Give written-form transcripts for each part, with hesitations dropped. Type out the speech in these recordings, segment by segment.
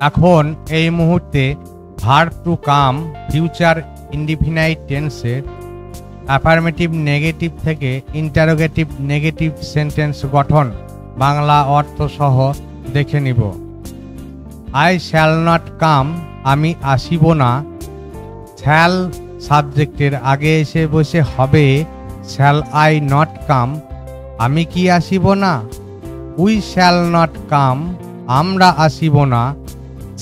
এখন এই মুহূর্তে verb to come future indefinite টেন্সের অ্যাফার্মেটিভ নেগেটিভ থেকে ইন্টারোগেটিভ নেগেটিভ সেন্টেন্স গঠন বাংলা অর্থ সহ দেখে নিব। আই শ্যাল নট কাম, আমি আসিব না। শ্যাল সাবজেক্টের আগে এসে বসে হবে শ্যাল আই নট কাম, আমি কি আসিব না। উই শ্যাল নট কাম, আমরা আসিব না।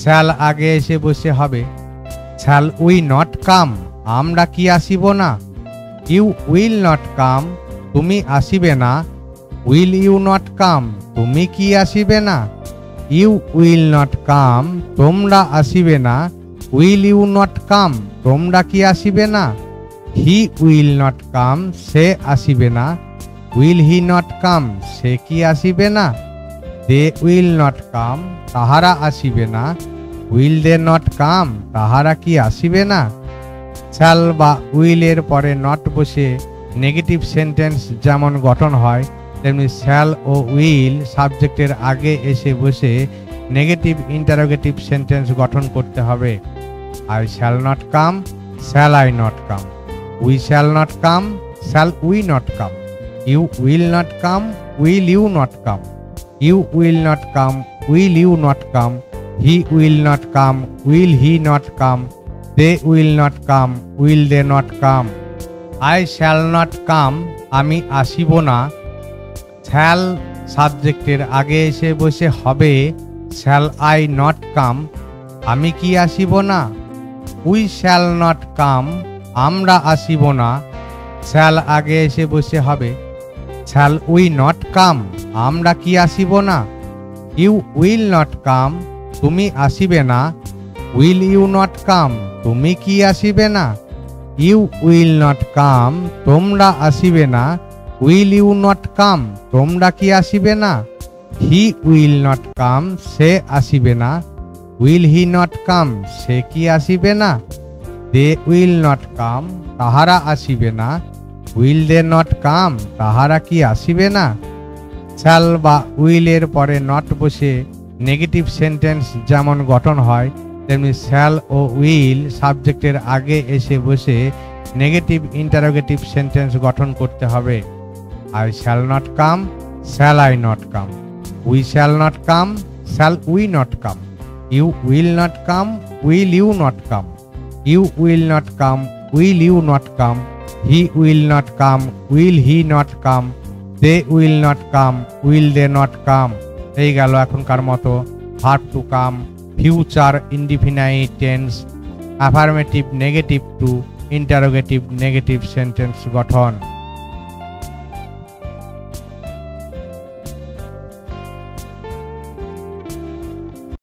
শ্যাল আগে এসে বসে হবে শ্যাল উই নট কাম, আমরা কি আসিব না। ইউ উইল নট কাম, তুমি আসিবে না। উইল ইউ নট কাম, তুমি কি আসিবে না। ইউ উইল নট কাম, তোমরা আসিবে না। উইল ইউ নট কাম, তোমরা কি আসিবে না। হি উইল নট কাম, সে আসিবে না। উইল হি নট কাম, সে কি আসিবে না। দে উইল নট কাম, তাহারা আসিবে না। উইল দে নট কাম, তাহারা কি আসিবে না। শ্যাল বা উইলের পরে নট বসে নেগেটিভ সেন্টেন্স যেমন গঠন হয়, তেমনি শ্যাল ও উইল সাবজেক্টের আগে এসে বসে নেগেটিভ ইন্টারোগেটিভ সেন্টেন্স গঠন করতে হবে। I shall not come, shall I not come. We shall not come, shall we not come. You will not come, will you not come. You will not come, will you not come. He will not come, will he not come. They will not come, will they not come. I shall not come, আমি আসিব না। Shall সাবজেক্টের আগে এসে বসে হবে shall I not come, আমি কি আসিব না। উই শ্যাল নট কাম, আমরা আসিব না। শ্যাল আগে এসে বসে হবে শ্যাল উই নট কাম, আমরা কি আসিব না। ইউ উইল নট কাম, তুমি আসিবে না। উইল ইউ নট কাম, তুমি কি আসিবে না। ইউ উইল নট কাম, তোমরা আসিবে না। উইল ইউ নট কাম, তোমরা কি আসিবে না। হি উইল নট কাম, সে আসিবে না। উইল হি নট কাম, সে কি আসিবে না। দে উইল নট কাম, তাহারা আসিবে না। উইল দে নট কাম, তাহারা কি আসিবে না। শ্যাল বা উইলের পরে নট বসে নেগেটিভ সেন্টেন্স যেমন গঠন হয়, তেমনি শ্যাল ও উইল সাবজেক্টের আগে এসে বসে নেগেটিভ ইন্টারোগেটিভ সেন্টেন্স গঠন করতে হবে। I shall not come, shall I not come. We shall not come, shall we not come. You will not come, will you not come. You will not come, will you not come. He will not come, will he not come. They will not come, will they not come. এই গেল এখনকার মতো verb to come future indefinite tense affirmative negative to interrogative negative sentence গঠন।